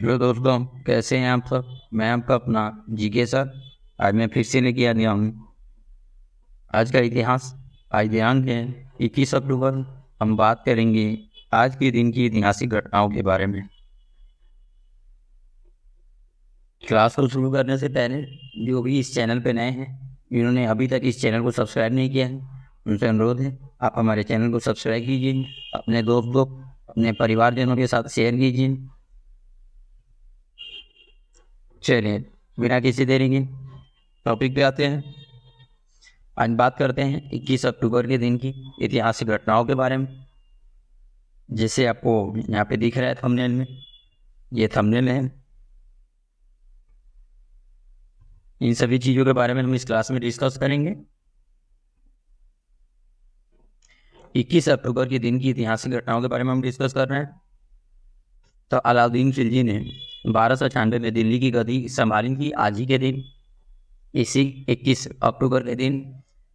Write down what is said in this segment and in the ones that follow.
Hello दोस्तों, कैसे हैं आप सब। मैं आपका अपना जीके सर। आज मैं फिर से लेके आ गया हूँ आज का इतिहास। आज ध्यान दें, 21 अक्टूबर। हम बात करेंगे आज के दिन की ऐतिहासिक घटनाओं के बारे में। क्लास को शुरू करने से पहले जो भी इस चैनल पे नए हैं, जिन्होंने अभी तक इस चैनल को सब्सक्राइब नहीं किया है, उनसे अनुरोध है आप हमारे चैनल को सब्सक्राइब कीजिए, अपने दोस्तों अपने परिवारजनों के साथ शेयर कीजिए। चलिए बिना किसी देरी के टॉपिक पे आते हैं। आज बात करते हैं 21 अक्टूबर के दिन की ऐतिहासिक घटनाओं के बारे में। जैसे आपको यहाँ पे दिख रहा है थंबनेल में, ये थंबनेल है। इन सभी चीज़ों के बारे में हम इस क्लास में डिस्कस करेंगे। 21 अक्टूबर के दिन की ऐतिहासिक घटनाओं के बारे में हम डिस्कस कर रहे हैं। तो अलाउद्दीन खिलजी ने 1296 में दिल्ली की गद्दी संभाली थी आज ही के दिन। इसी 21 अक्टूबर के दिन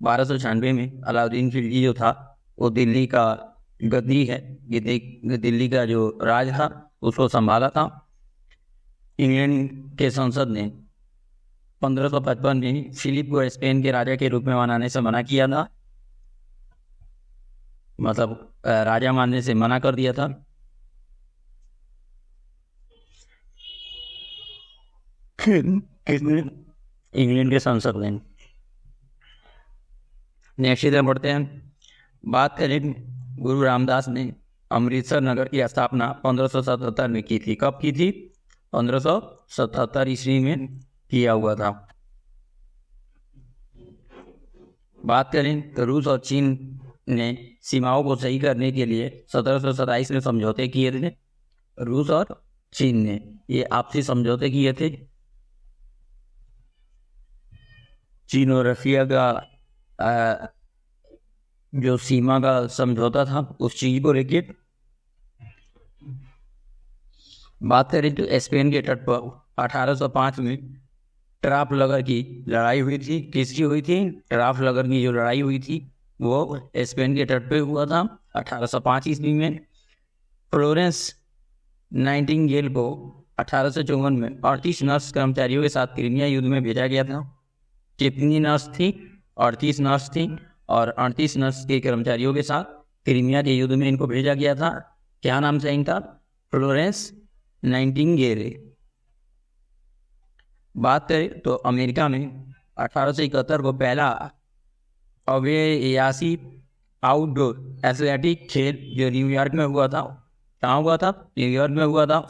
1296 में अलाउद्दीन खिलजी जो था वो दिल्ली का गद्दी है, ये दिल्ली का जो राज था उसको संभाला था। इंग्लैंड के संसद ने 1555 में फिलिप को स्पेन के राजा के रूप में मनाने से मना किया था, मतलब राजा मानने से मना कर दिया था। इंग्लैंड के संसद ने। नेक्स्ट इधर बढ़ते हैं। बात करें, गुरु रामदास ने अमृतसर नगर की स्थापना 1577 में की थी। कब की थी? 1577 ईस्वी में किया हुआ था। बात करें तो रूस और चीन ने सीमाओं को सही करने के लिए 1727 में समझौते किए थे। रूस और चीन ने ये आपसी समझौते किए थे। चीन और रशिया का जो सीमा का समझौता था उस चीज को लेके। बात करें तो स्पेन के तट पर 1805 में ट्राफलगर की लड़ाई हुई थी। किसकी हुई थी? ट्राफलगर की जो लड़ाई हुई थी वो स्पेन के तट पे हुआ था 1805 ईस्वी में। फ्लोरेंस नाइटिंगेल को 1854 में 38 नर्स कर्मचारियों के साथ क्रीमिया युद्ध में भेजा गया था। कितनी नर्स थी? 38 नर्स थी और 38 नर्स के कर्मचारियों के साथ क्रीमिया के युद्ध में इनको भेजा गया था। क्या नाम था इनका? Florence Nightingale. बात करें तो अमेरिका में 1871 को पहला अव्ययासी आउटडोर एथलेटिक खेल जो न्यूयॉर्क में हुआ था। कहाँ हुआ था? न्यूयॉर्क में हुआ था।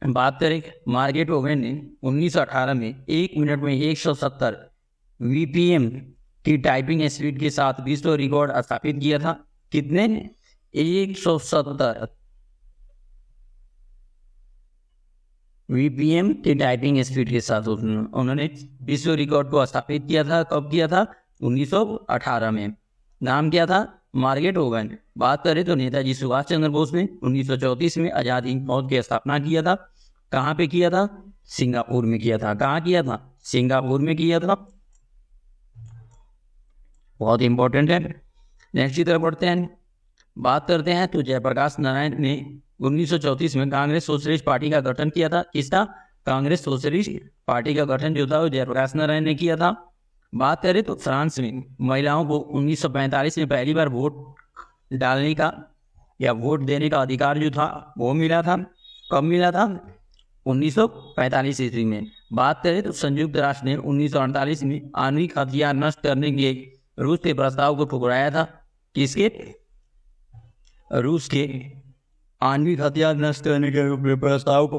बात करें, मार्गरेट ओवेन ने 1918 में 1 मिनट में 170 वीपीएम की टाइपिंग स्पीड के साथ विश्व रिकॉर्ड स्थापित किया था। कितने? 170 वीपीएम की टाइपिंग स्पीड के साथ उन्होंने विश्व रिकॉर्ड को स्थापित किया था। कब किया था? 1918 में। नाम क्या था? Margaret Owen. बात करें तो नेताजी सुभाष चंद्र बोस ने 1934 में आजाद हिंद फौज की स्थापना किया था। कहाँ पे किया था? सिंगापुर में किया था। कहाँ किया था? सिंगापुर में किया था। बहुत इंपॉर्टेंट है। नेक्स्ट की तरफ बढ़ते हैं। बात करते हैं तो जयप्रकाश नारायण ने 1934 में कांग्रेस सोशलिस्ट पार्टी का गठन किया था। किसका? कांग्रेस सोशलिस्ट पार्टी का गठन जो था वो जयप्रकाश नारायण ने किया था। बात करें तो फ्रांस में महिलाओं को 1945 में पहली बार वोट डालने का या वोट देने का अधिकार जो था वो मिला था। कब मिला था? 1945 ईस्वी में। बात करें तो संयुक्त राष्ट्र ने 1948 में आणविक हथियार नष्ट करने के रूस के प्रस्ताव को ठुकराया था। किसके? रूस के आणविक हथियार नष्ट करने के प्रस्ताव को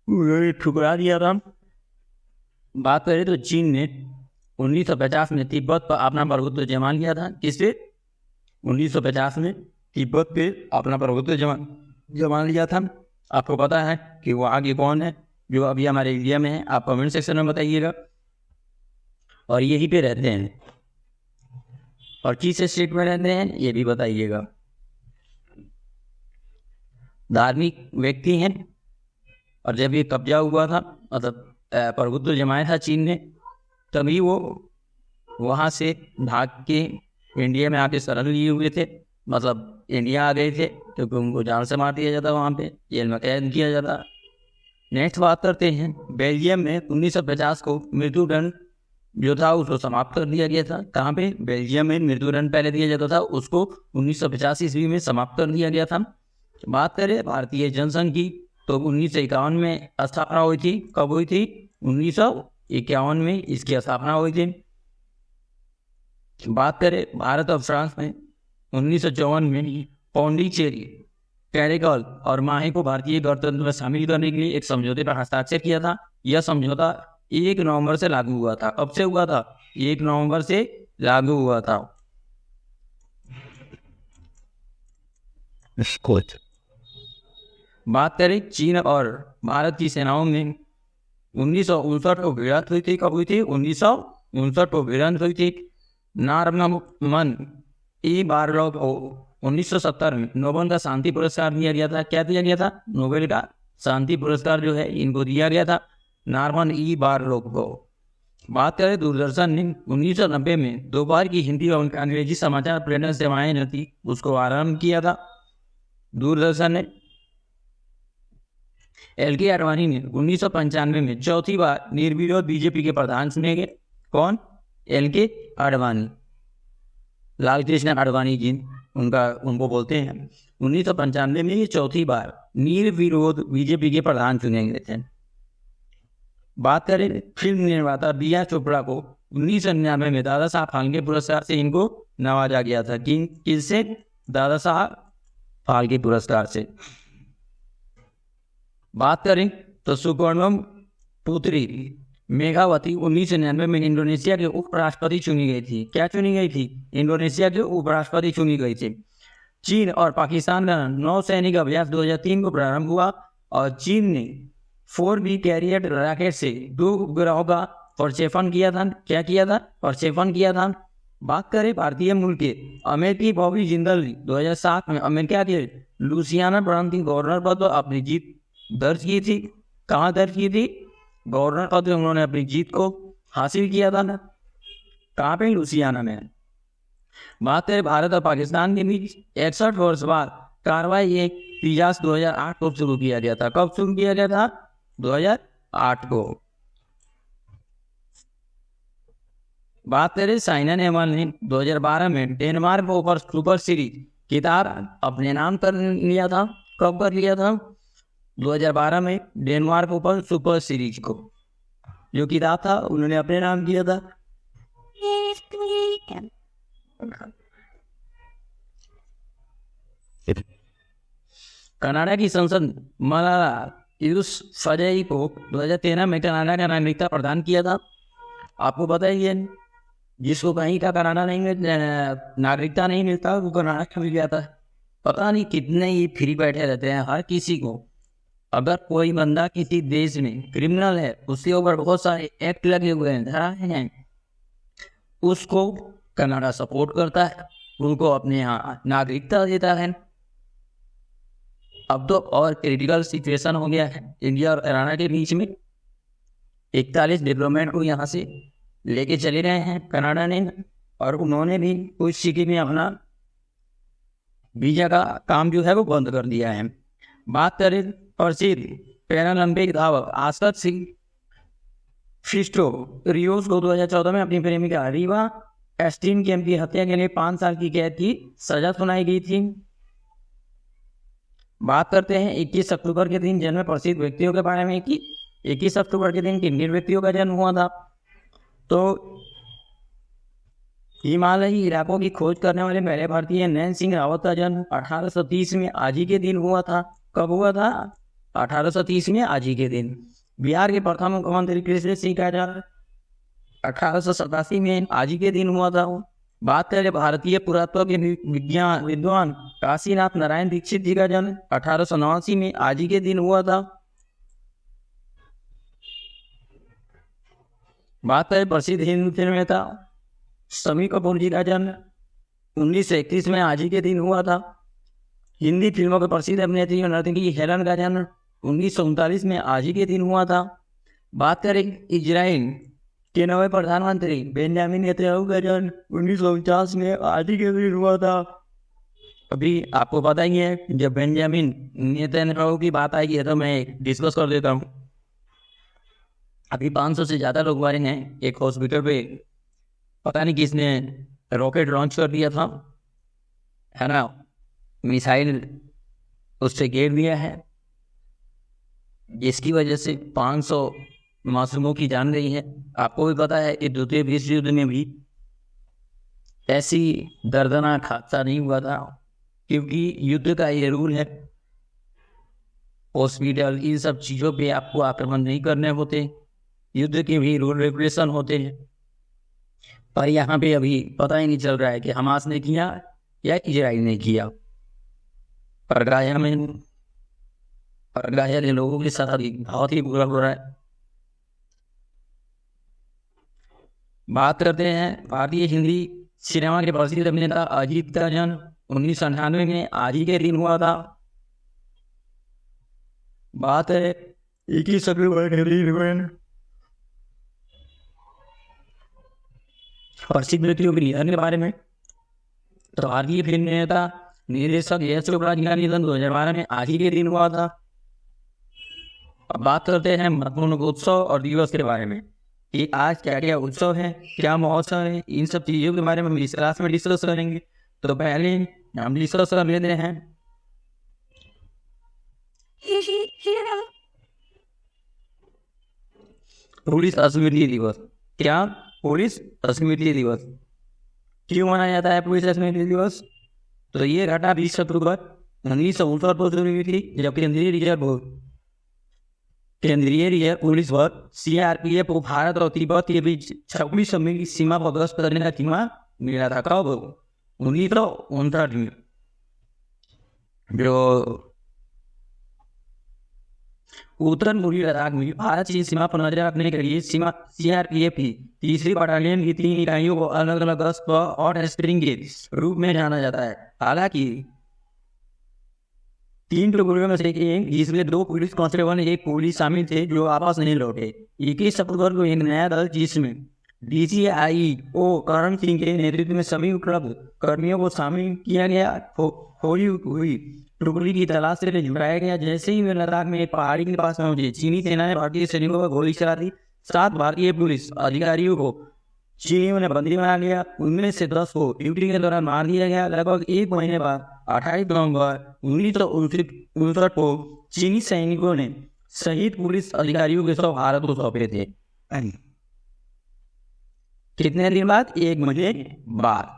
उन्होंने ठुकरा दिया था। बात करें तो चीन ने 1950 में तिब्बत पर अपना प्रभुत्व जमा लिया था। किससे? 1950 में तिब्बत पे अपना प्रभुत्व जमा लिया था। आपको पता है कि वो आगे कौन है जो अभी हमारे इंडिया में है? आप कमेंट सेक्शन में बताइएगा। और यहीं पे रहते हैं और किस स्टेट में रहते हैं ये भी बताइएगा। धार्मिक व्यक्ति हैं और जब ये कब्जा हुआ था, मतलब प्रभुत्व जमाया था चीन ने, तभी वो वहाँ से भाग के इंडिया में आके शरण लिए हुए थे। मतलब इंडिया आ गए थे क्योंकि उनको जान से मार दिया जाता, वहाँ पे जेल में कैद किया जाता। नेक्स्ट बात करते हैं बेल्जियम में 1950 को मृत्युदंड जो था उसको समाप्त कर दिया गया था। कहाँ पे? बेल्जियम में मृत्युदंड पहले दिया जाता था, उसको 1950 ईस्वी में समाप्त कर दिया गया था। बात करें भारतीय जनसंघ की तो 1951 में स्थापना हुई थी। कब हुई थी? 1951 में इसकी स्थापना हुई थी। बात करें भारत और फ्रांस में 1954 में पौंडीचेरी, कैरेकल और माहे को भारतीय गणतंत्र में शामिल करने के लिए एक समझौते पर हस्ताक्षर किया था। यह समझौता 1 नवंबर से लागू हुआ था। कब से हुआ था? 1 नवंबर से लागू हुआ था। बात करें चीन और भारत की सेनाओं में 1959 को भिड़ंत हुई थी। कब हुई थी? 1959 को भिड़ंत हुई थी। नारमन ई बारलॉग को 1970 में नोबेल का शांति पुरस्कार दिया गया था। क्या दिया गया था? नोबेल का शांति पुरस्कार जो है इनको दिया गया था, नारमन ई बारलॉग को। बात करें दूरदर्शन ने 1990 में दोपहर की हिंदी और अंग्रेजी समाचार प्रेरण सेवाएं जो थी उसको आरंभ किया था दूरदर्शन ने। एल.के. आडवाणी ने 1995 में चौथी बार निर्विरोध बीजेपी के प्रधान चुने गए। कौन? एल.के. आडवाणी, लाल कृष्ण आडवाणी जी उनको बोलते हैं। 1995 में ये चौथी बार निर्विरोध बीजेपी के प्रधान चुने गए थे। बात करें फिल्म निर्माता बी.आर. चोपड़ा को 1999 में दादा साहब फाल्के पुरस्कार से इनको नवाजा गया था। किससे? दादा साहब फाल्के पुरस्कार से। बात करें तो सुवर्णम पुत्री मेघावती 1999 में इंडोनेशिया के उपराष्ट्रपति चुनी गई थी। क्या चुनी गई थी? इंडोनेशिया के उपराष्ट्रपति चुनी गई थी। चीन और पाकिस्तान का नौसैनिक अभ्यास 2003 को प्रारंभ हुआ और चीन ने 4B कैरियर रॉकेट से 2 उपग्रहों का प्रक्षेपण किया था। क्या किया था? प्रक्षेपण किया था। बात करें भारतीय मूल के अमेरिकी बॉबी जिंदल ने 2007 में अमेरिका के लुसियाना प्रांत के गवर्नर पद अपनी जीत दर्ज की थी। कहाँ दर्ज की थी? गवर्नर पद में उन्होंने अपनी जीत को हासिल किया था ना। कहाँ पे? लुसियाना में। बात करें भारत और पाकिस्तान के बीच 61 वर्ष बाद कार्रवाई एक तिजास 2008 को शुरू किया गया था। कब शुरू किया गया था? 2008 को। बात करें साइना नेहवाल ने 2012 में डेनमार्क ओपन सुपर सीरीज खिताब अपने नाम कर लिया था। कब कर लिया था? 2012 में डेनमार्क ओपन सुपर सीरीज को जो खिताब था उन्होंने अपने नाम किया था। कनाडा की संसद मलाला यूसुफज़ई को 2013 में कनाडा का नागरिकता प्रदान किया था। आपको पता ही है जिसको कहीं का कनाडा नहीं नागरिकता नहीं मिलता वो कनाडा का मिल जाता है। पता नहीं कितने ही फ्री बैठे रहते हैं। हर किसी को अगर कोई बंदा किसी देश में क्रिमिनल है, उसके ऊपर बहुत सारे एक्ट लगे हुए हैं, धाराएं हैं, उसको कनाडा सपोर्ट करता है, उनको अपने यहाँ नागरिकता देता है। अब तो और क्रिटिकल सिचुएशन हो गया है इंडिया और कनाडा के बीच में। 41 डिप्लोमेट को यहाँ से लेके चले गए हैं कनाडा ने और उन्होंने भी कुछ सिटी में अपना वीजा का काम जो है वो बंद कर दिया है। बात करें प्रसिद्ध पैरालंपिक धावक आस्कत सिंह फिस्टो रियोस को 2014 में अपनी प्रेमिका रीवा स्टेनकैम्प की हत्या के लिए 5 साल की कैद की सजा सुनाई गई थी। बात करते हैं 21 अक्टूबर के दिन जन्मे प्रसिद्ध व्यक्तियों के बारे में कि 21 अक्टूबर के दिन किन व्यक्तियों का जन्म हुआ था। तो हिमालयी इलाकों की खोज करने वाले पहले भारतीय नैन सिंह रावत का जन्म 1830 में आज ही के दिन हुआ था। कब हुआ था? 1830 में आज ही के दिन। बिहार के प्रथम मुख्यमंत्री कृष्ण सिंह का जन्म 1887 में आज ही के दिन हुआ था। बात करें भारतीय पुरातत्व के विद्वान काशीनाथ नारायण दीक्षित जी का जन्म 1889 में आज ही के दिन हुआ था। बात करें प्रसिद्ध हिंदी अभिनेता शम्मी कपूर जी का जन्म 1931 में आज ही के दिन हुआ था। हिंदी फिल्मों के प्रसिद्ध अभिनेत्री और नर्तकी हेलन का जन्म 1939 में आज ही के दिन हुआ था। बात करें इजराइल के नवे प्रधानमंत्री बेंजामिन नेतन्याहू का जन्म 1949 में आज ही के दिन हुआ था। अभी आपको पता ही है जब बेंजामिन नेतन्याहू की बात आएगी तो मैं डिस्कस कर देता हूँ। अभी 500 से ज़्यादा लोग मारे हैं। एक हॉस्पिटल पे पता नहीं किसने रॉकेट लॉन्च कर दिया था, है ना, मिसाइल उससे घेर दिया है, जिसकी वजह से 500 मासूमों की जान गई है। आपको भी पता है कि द्वितीय विश्व युद्ध में भी ऐसी दर्दनाक हादसा नहीं हुआ था, क्योंकि युद्ध का ये रूल है, हॉस्पिटल इन सब चीज़ों पे आपको आक्रमण नहीं करने होते, युद्ध के भी रूल रेगुलेशन होते हैं। पर यहाँ पे अभी पता ही नहीं चल रहा है कि हमास ने किया या इजराइल ने किया। परगाया ने लोगों के साथ अभी बहुत ही बुरा हो रहा है। बात करते हैं भारतीय हिंदी सिनेमा के प्रसिद्ध अभिनेता अजीत का जन्म 1998 में आज ही के दिन हुआ था। बात है 21 अक्टूबर के दिन प्रसिद्ध व्यक्तियों के निधन के बारे में। तो भारतीय फिल्म निर्माता निर्देशक यश चोपड़ा जी का निधन 2012 में आज ही के दिन हुआ था। अब बात करते हैं महत्वपूर्ण उत्सव और दिवस के बारे में कि आज क्या क्या उत्सव है, क्या महोत्सव है, इन सब चीज़ों के बारे में हम इस क्लास में डिस्कस करेंगे। तो पहले हम डिस्कस कर लेते हैं पुलिस स्मृति दिवस। क्या पुलिस स्मृति दिवस क्यों मनाया जाता है पुलिस स्मृति दिवस? तो ये घटना 20 अक्टूबर 1959 को शुरू हुई थी, जब केंद्रीय रिजर्व पुलिस बल CRPF को भारत और तिब्बत के बीच 26 मई की सीमा पर गश्त करने का जिम्मा मिला था। कब? 1959 में। जो उत्तर पूर्वी लद्दाख में भारत चीन सीमा पर नजर रखने के लिए CRPF की 3री बटालियन की 3 इकाइयों को अलग अलग गश्त और स्प्रिंग के रूप में जाना जाता है। हालांकि 3 टुकड़ियों में से एक, जिसमें 2 पुलिस कांस्टेबल एक पुलिस शामिल थे, जो वापस नहीं लौटे। 21 अक्टूबर को एक नया दल, जिसमें DGIO करण सिंह के नेतृत्व में सभी उपलब्ध कर्मियों को शामिल किया गया, खोई हुई टुकड़ी की तलाश से जुटाया गया। जैसे ही वे लद्दाख में एक पहाड़ी के पास पहुंचे, चीनी सेना ने भारतीय सैनिकों पर गोली चला दी। 7 भारतीय पुलिस अधिकारियों को चीनियों ने बंदी बना लिया, उनमें से 10 को ड्यूटी के दौरान मार दिया गया। लगभग 1 महीने बाद 28 नवंबर 1959 को चीनी सैनिकों ने शहीद पुलिस अधिकारियों के शव भारत को सौंपे थे। कितने दिन बाद? 1 महीने बाद।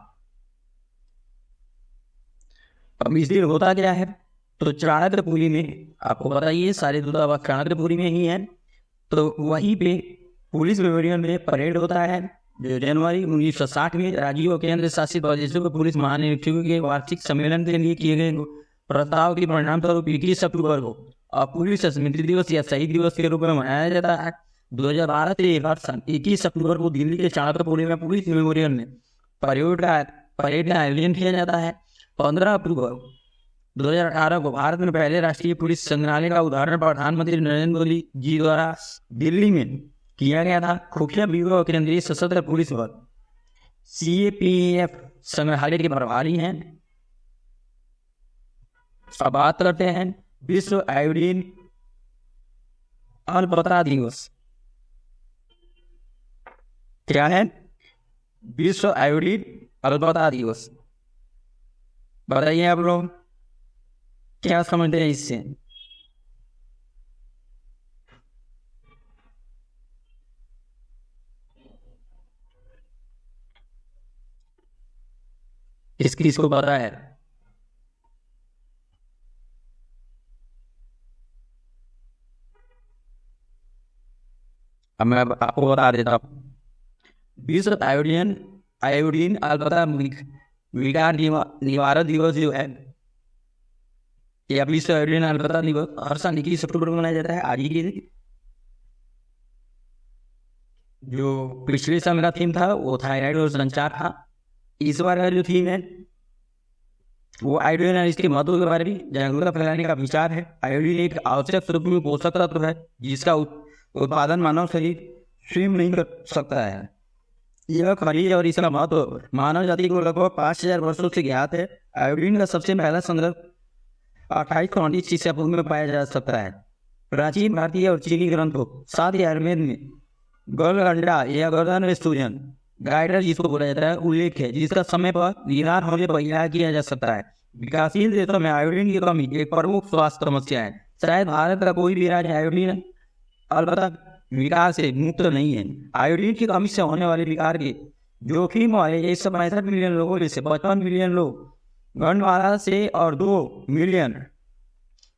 अब इस दिन होता क्या है? तो चाणक्यपुरी में, आपको पता ही है सारे दूतावास चाणक्यपुरी में ही है, तो वहीं पे पुलिस मेमोरियल में परेड होता है। जो जनवरी 1960 में राज्यों के केंद्र शासित प्रदेशों के पुलिस महानिरीक्षकों के वार्षिक सम्मेलन के लिए किए गए प्रस्ताव के परिणाम स्वरूप 21 अक्टूबर को पुलिस स्मृति दिवस या शहीद दिवस के रूप में मनाया जाता है। 2012 से 21 अक्टूबर को दिल्ली के चाणक्यपुरी में पुलिस मेमोरियल में परेड का आयोजन किया जाता है। 15 अक्टूबर 2018 को भारत में पहले राष्ट्रीय पुलिस संग्रहालय का उदाहरण प्रधानमंत्री नरेंद्र मोदी जी द्वारा दिल्ली में किया गया था। खुफिया ब्यूरो और केंद्रीय सशस्त्र पुलिस बल CAPF संग्रहालय के प्रभारी हैं। अब बात करते हैं विश्व आयोडीन अल्पता दिवस। क्या है? विश्व आयोडीन अल्पता दिवस। बताइए आप लोग क्या समझते हैं इससे? किसको पता है? अब मैं आपको बता देता हूँ। विश्व आयोडीन अल्पता विकार निवारण दिवस जो है, या विश्व आयोडीन अल्पता दिवस हर साल 21 अक्टूबर को मनाया जाता है। आज ही के दिन जो पिछले साल का थीम था वो थायराइड और संचार था। इस बार का जो थीम है वो आयोडीन और इसके महत्व के बारे में जागरूकता फैलाने का विचार है। आयोडीन एक आवश्यक सूक्ष्म पोषक तत्व है जिसका उत्पादन मानव शरीर स्वयं नहीं कर सकता है। यह खनिज और इसका महत्व मानव जाति को लगभग 5000 वर्षों से ज्ञात है। आयोडीन का सबसे पहला संग्रह 28 ईसा पूर्व में पाया जा सकता है। प्राचीन भारतीय और चीनी ग्रंथों, साथ ही आयुर्वेद में गलगंडा या गर्दन में सूजन, गाइडर जिसको बोला जाता है, उल्लेख है जिसका समय पर निदान होने पर इलाज किया जा सकता है। विकासशील देशों में आयोडीन की कमी एक प्रमुख स्वास्थ्य समस्या है। शायद भारत का कोई भी राज्य आयोडीन अलबत्ता विकार से मुक्त नहीं है। आयोडीन की कमी से होने वाले विकार के जोखिम वाले 165 मिलियन लोगों में से 55 मिलियन लोग गंडवाला से और 2 मिलियन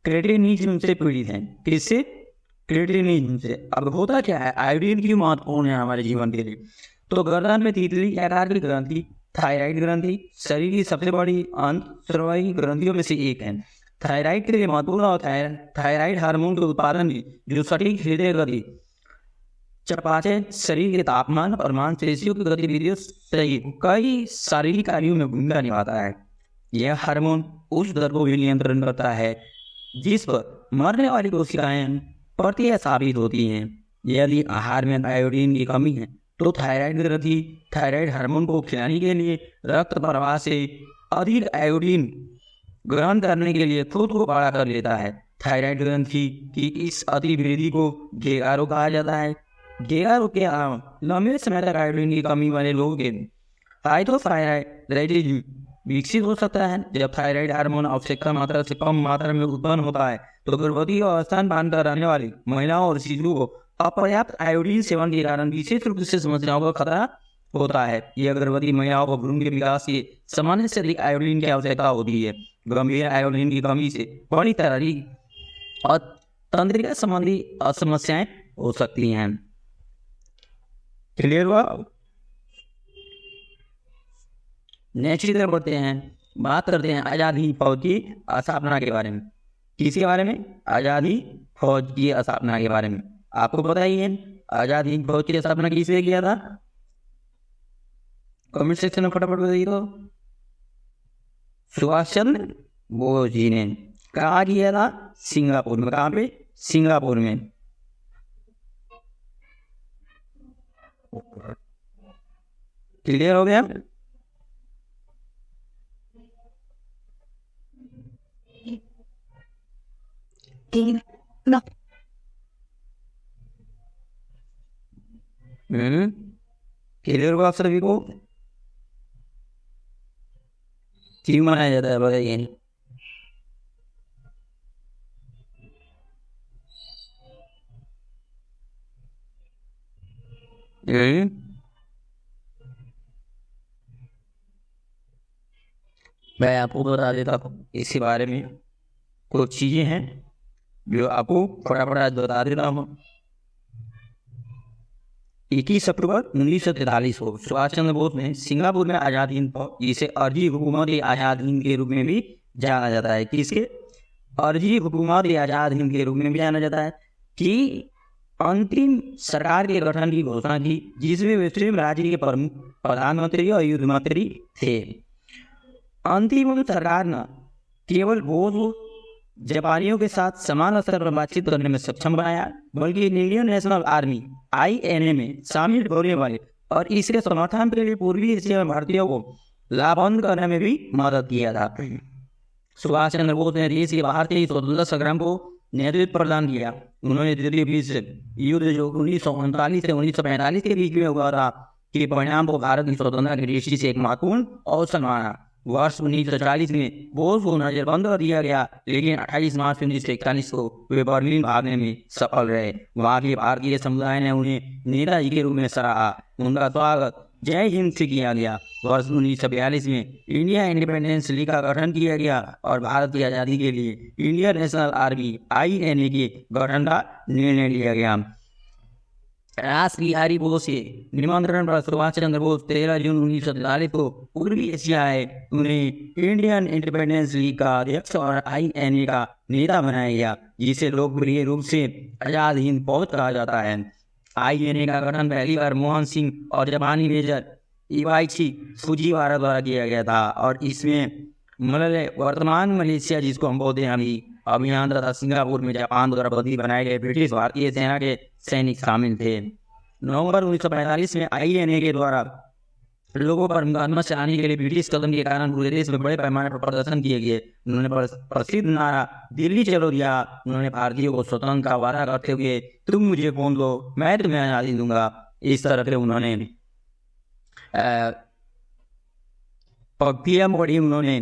क्रेटिनिज्म से पीड़ित हैं। किससे? क्रेटिनिज्म से। अब होता क्या है, आयोडीन क्यों महत्वपूर्ण है हमारे जीवन के लिए? तो गर्दन में तीतली आकार की ग्रंथि, थायराइड ग्रंथि, शरीर की सबसे बड़ी अंतस्रावी ग्रंथियों में से एक है। थायराइड के लिए महत्वपूर्ण होता है थायराइड हार्मोन के उत्पादन में जो सटीक हृदय गति, चपाचे, शरीर के तापमान और मांसपेशियों की गतिविधियों सहित कई शारीरिक कार्यों में भूमिका निभाता है। यह हार्मोन उस दर को भी नियंत्रण करता है जिस पर मरने वाली कोशिकाएं प्रतिया साबित होती हैं। यदि आहार में आयोडीन की कमी है तो थायराइड ग्रंथि थायराइड हार्मोन को खिलाने के लिए रक्त प्रवाह से अधिक आयोडीन ग्रहण करने के लिए खुद को बड़ा कर लेता है। थायराइड ग्रंथि की इस अतिवृद्धि को गेगारो कहा जाता है। गेगारो के अलावा लंबे समय तक आयोडीन की कमी वाले लोगों के हाइपोथायराइडिज्म विकसित हो सकता है। जब थायराइड हार्मोन आवश्यकता मात्रा से कम मात्रा में उत्पन्न होता है तो गर्भवती और स्तनपान कराने वाली महिलाओं और शिशुओं को अपर्याप्त आयोडीन सेवन के कारण विशेष रूप से समस्याओं का खतरा होता है। यह गर्भवती महिलाओं को भ्रूण के विकास के सामान्य से अधिक आयोडीन की आवश्यकता होती है। गंभीर आयोडीन की कमी से बड़ी शारीरिक और तंत्रिका संबंधी समस्याएं हो सकती हैं। क्लियर हुआ? नेक्स्ट इधर बढ़ते हैं, बात करते हैं आजाद हिंद फौज की स्थापना के बारे में। किसके बारे में? आजाद हिंद फौज की स्थापना के बारे में। आपको पता ही है आजाद हिंद फौज की स्थापना किसने किया था? कमेंट सेक्शन में फटाफट बताइए तो। सुभाष चंद्र बोस जी ने। कहाँ किया था? सिंगापुर में। कहाँ पे? सिंगापुर में। क्लियर हो गया? क्लियर होगा आप सभी को? क्यों मनाया जाता है बताइए? मैं आपको बता देता हूँ इसी बारे में कुछ चीजें हैं जो आपको फटाफट आज बता देता हूँ। 21 अक्टूबर 1943 को सुभाष चंद्र बोस ने सिंगापुर में आजाद हिंद फौज, जिसे अर्जी हुकूमत आजाद हिंद के रूप में भी जाना जाता है। किसके? अर्जी हुकूमत आजाद हिंद के रूप में भी जाना जाता है कि अंतिम सरकार के गठन की घोषणा की, जिसमें मुस्लिम राज्य के प्रमुख प्रधानमंत्री और युद्ध मंत्री थे। अंतिम सरकार न केवल बोस जापानियों के साथ समान स्तर पर बातचीत करने में सक्षम बनाया, बल्कि इंडियन नेशनल आर्मी INA में शामिल होने वाले और इसके समर्थन के लिए पूर्वी एशिया में भारतीयों को लाभान्वित करने में भी मदद किया था। सुभाष चंद्र बोस ने देश के बाहर से स्वतंत्रता संग्राम को नेतृत्व प्रदान किया। उन्होंने द्वितीय विश्व युद्ध जो 1939 से 1945 के बीच में हुआ था के परिणाम को भारत की स्वतंत्रता की दृष्टि से एक महत्वपूर्ण अवसर माना। वर्ष 1940 में बोस को नजरबंद कर दिया गया, लेकिन 28 मार्च 1941 को वे बर्लिन भागने में सफल रहे। वहां के भारतीय समुदाय ने उन्हें नेताजी के रूप में सराहा। उनका स्वागत जय हिंद से किया गया। वर्ष 1942 में इंडिया इंडिपेंडेंस लीग का गठन किया गया और भारत की आज़ादी के लिए इंडियन नेशनल आर्मी INA के गठन का निर्णय लिया गया। रास बिहारी बोस के निमंत्रण पर सुभाष चंद्र बोस 13 जून 1943 को पूर्वी एशिया आए। उन्हें इंडियन इंडिपेंडेंस लीग का अध्यक्ष और INA का नेता बनाया गया, जिसे लोकप्रिय रूप से आजाद हिंद फौज कहा जाता है। INA का गठन पहली बार मोहन सिंह और जापानी मेजर इवाइची फुजीवारा द्वारा किया गया था और इसमें वर्तमान मलेशिया, जिसको हम बोलते हैं अभियान तथा सिंगापुर में जापान द्वारा बंदी बनाए गए ब्रिटिश भारतीय सेना के सैनिक शामिल थे। नवंबर 1945 में INA के द्वारा लोगों पर मुकदमा चलाने के लिए ब्रिटिश कदम के कारण पूरे देश में बड़े पैमाने पर प्रदर्शन किए गए। उन्होंने प्रसिद्ध नारा दिल्ली चलो दिया। उन्होंने भारतीयों को स्वतंत्र का वादा करते हुए तुम मुझे खून दो मैं तुम्हें आज़ादी दूंगा, इस तरह से उन्होंने पंक्तियां पढ़ी, उन्होंने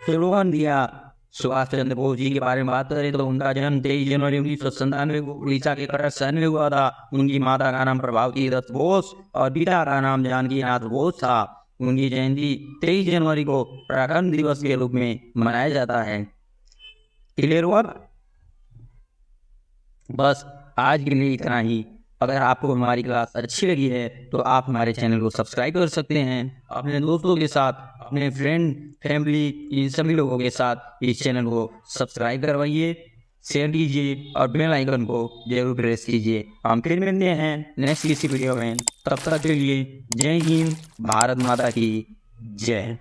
स्लोगन दिया। सुभाष चंद्र बोस जी के बारे में बात करें तो उनका जन्म 23 जनवरी 1997 को उड़ीसा के कटक शहर में हुआ था। उनकी माता का नाम प्रभावती दत्त बोस और पिता का नाम जानकी नाथ बोस था। उनकी जयंती 23 जनवरी को पराक्रम दिवस के रूप में मनाया जाता है। क्लियर हुआ? बस आज के लिए इतना ही। अगर आपको हमारी क्लास अच्छी लगी है तो आप हमारे चैनल को सब्सक्राइब कर सकते हैं। अपने दोस्तों के साथ, अपने फ्रेंड, फैमिली, इन सभी लोगों के साथ इस चैनल को सब्सक्राइब करवाइए, शेयर कीजिए और बेल आइकन को जरूर प्रेस कीजिए। हम फिर मिलते हैं नेक्स्ट किसी वीडियो में। तब तक के लिए जय हिंद, भारत माता की जय।